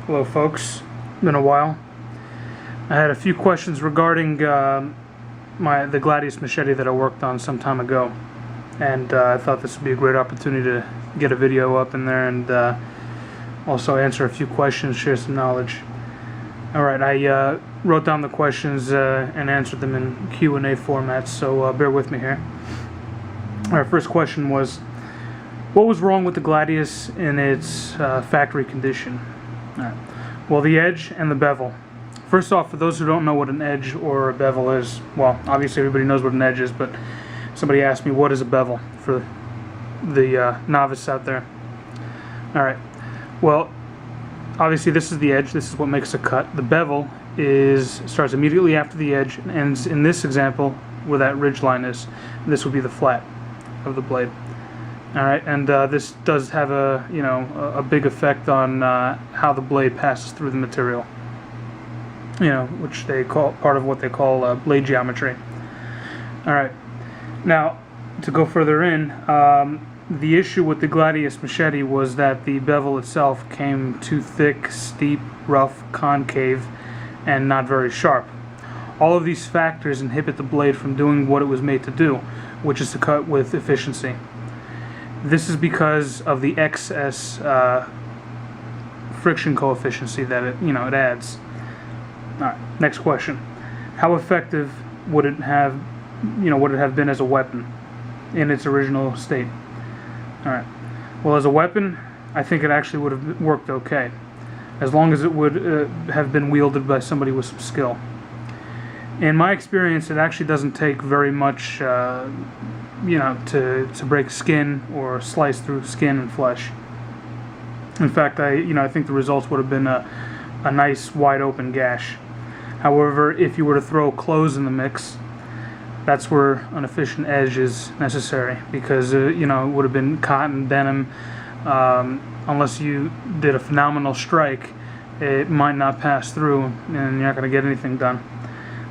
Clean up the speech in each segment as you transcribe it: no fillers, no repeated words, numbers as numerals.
Hello folks, been a while. I had a few questions regarding the Gladius machete that I worked on some time ago, and I thought this would be a great opportunity to get a video up in there and also answer a few questions, share some knowledge. Alright, I wrote down the questions and answered them in Q&A format, so bear with me here. Our first question was, what was wrong with the Gladius in its factory condition? Right. Well, the edge and the bevel. First off, for those who don't know what an edge or a bevel is, well, obviously everybody knows what an edge is, but somebody asked me what is a bevel for the novice out there. Alright, well, obviously this is the edge, this is what makes a cut. The bevel starts immediately after the edge and ends in this example where that ridge line is. This would be the flat of the blade. Alright, and this does have a big effect on how the blade passes through the material. Which they call part of what they call blade geometry. Alright, now to go further in, the issue with the Gladius machete was that the bevel itself came too thick, steep, rough, concave, and not very sharp. All of these factors inhibit the blade from doing what it was made to do, which is to cut with efficiency. This is because of the excess friction coefficient that it adds. All right, next question: how effective would it have been as a weapon in its original state? All right. Well, as a weapon, I think it actually would have worked okay, as long as it would have been wielded by somebody with some skill. In my experience, it actually doesn't take very much, to break skin or slice through skin and flesh. In fact, I think the results would have been a nice wide open gash. However, if you were to throw clothes in the mix, that's where an efficient edge is necessary, because it would have been cotton, denim. Unless you did a phenomenal strike, it might not pass through, and you're not going to get anything done.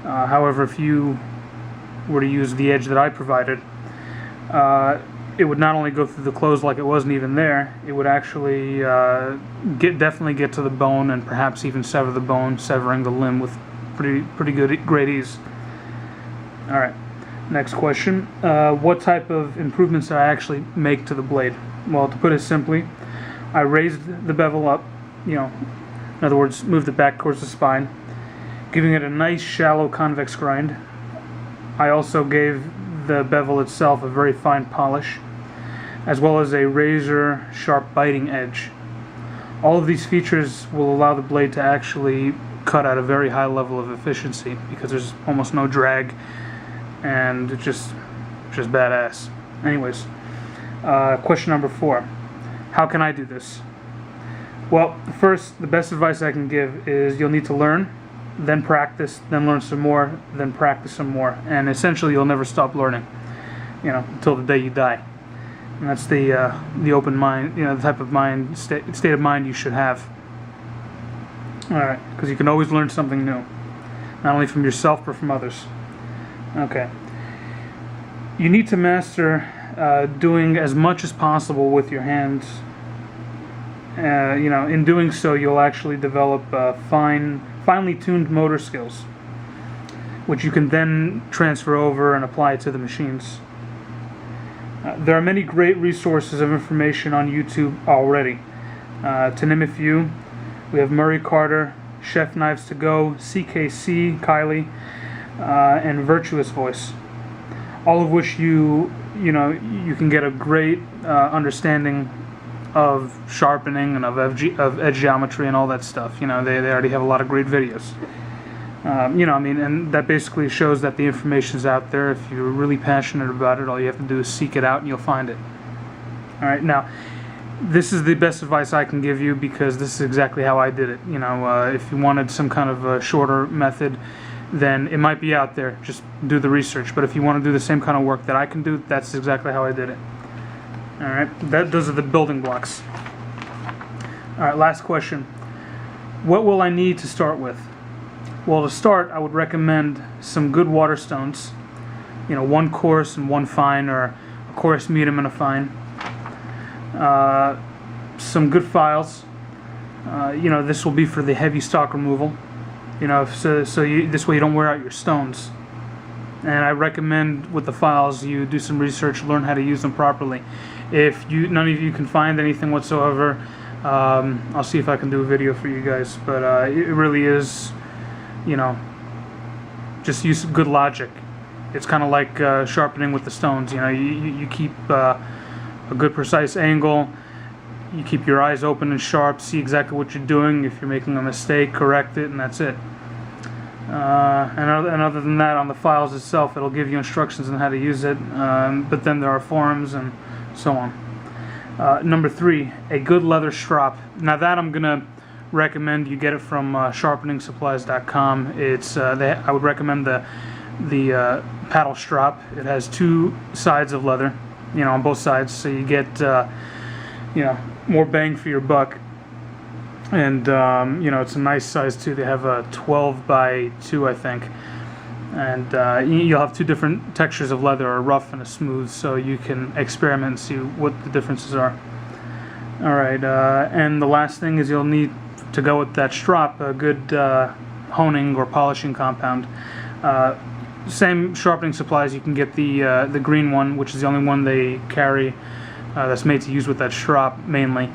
However, if you were to use the edge that I provided, it would not only go through the clothes like it wasn't even there, it would actually definitely get to the bone and perhaps even sever the bone, severing the limb with great ease. Alright, next question. What type of improvements did I actually make to the blade? Well, to put it simply, I raised the bevel up, in other words, moved it back towards the spine, giving it a nice shallow convex grind. I also gave the bevel itself a very fine polish, as well as a razor sharp biting edge. All of these features will allow the blade to actually cut at a very high level of efficiency, because there's almost no drag, and it's just badass. Anyways, question number 4: how can I do this? Well, first, the best advice I can give is you'll need to learn, then practice, then learn some more, then practice some more, and essentially you'll never stop learning, until the day you die. And that's the open mind, the type of state of mind you should have. All right, because you can always learn something new, not only from yourself but from others. Okay, you need to master doing as much as possible with your hands. In doing so, you'll actually develop finely tuned motor skills, which you can then transfer over and apply to the machines. There are many great resources of information on YouTube already. To name a few, we have Murray Carter, Chef Knives to Go, CKC, Kylie, and Virtuous Voice, all of which you can get a great understanding of sharpening and of edge geometry and all that stuff. They already have a lot of great videos. And that basically shows that the information's out there. If you're really passionate about it, all you have to do is seek it out and you'll find it. Alright, now, this is the best advice I can give you, because this is exactly how I did it. If you wanted some kind of a shorter method, then it might be out there. Just do the research. But if you want to do the same kind of work that I can do, that's exactly how I did it. Alright, those are the building blocks. Alright, last question. What will I need to start with? Well, to start, I would recommend some good water stones. One coarse and one fine, or a coarse, medium, and a fine. Some good files, This will be for the heavy stock removal. This way you don't wear out your stones. And I recommend with the files you do some research, learn how to use them properly. If none of you can find anything whatsoever, I'll see if I can do a video for you guys. But it really is, just use good logic. It's kind of like sharpening with the stones. You keep a good precise angle. You keep your eyes open and sharp, see exactly what you're doing. If you're making a mistake, correct it, and that's it. And other than that, on the files itself, it'll give you instructions on how to use it. But then there are forums and so on. Number 3, a good leather strop. Now that I'm gonna recommend you get it from sharpeningsupplies.com. I would recommend the paddle strop. It has 2 sides of leather, on both sides, so you get more bang for your buck. And it's a nice size too. They have a 12 by 2, I think, and you'll have 2 different textures of leather, a rough and a smooth, so you can experiment and see what the differences are. Alright, and the last thing is you'll need to go with that strop a good honing or polishing compound. Same sharpening supplies, you can get the green one, which is the only one they carry that's made to use with that strop mainly.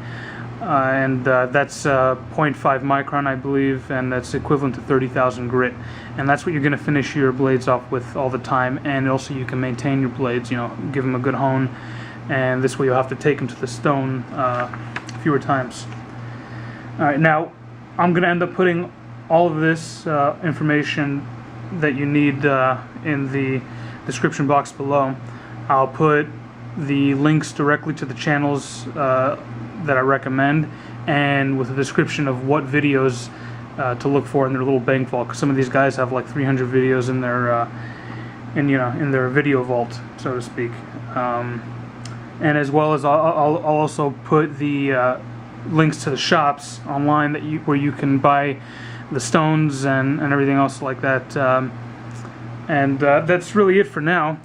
That's 0.5 micron, I believe, and that's equivalent to 30,000 grit. And that's what you're going to finish your blades off with all the time. And also you can maintain your blades, give them a good hone. And this way you'll have to take them to the stone fewer times. Alright, now I'm going to end up putting all of this information that you need in the description box below. I'll put the links directly to the channels that I recommend, and with a description of what videos to look for in their little bank vault, because some of these guys have like 300 videos in their in their video vault, so to speak. And as well as I'll also put the links to the shops online where you can buy the stones and everything else like that. That's really it for now.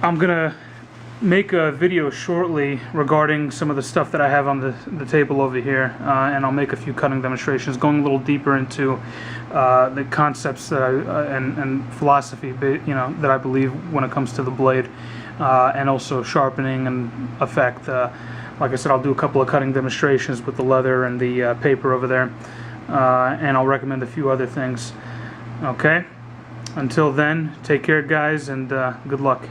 I'm gonna make a video shortly regarding some of the stuff that I have on the table over here, and I'll make a few cutting demonstrations going a little deeper into the concepts that and philosophy that I believe when it comes to the blade, and also sharpening and effect. Like I said, I'll do a couple of cutting demonstrations with the leather and the paper over there, and I'll recommend a few other things. Okay, until then, take care guys, and good luck.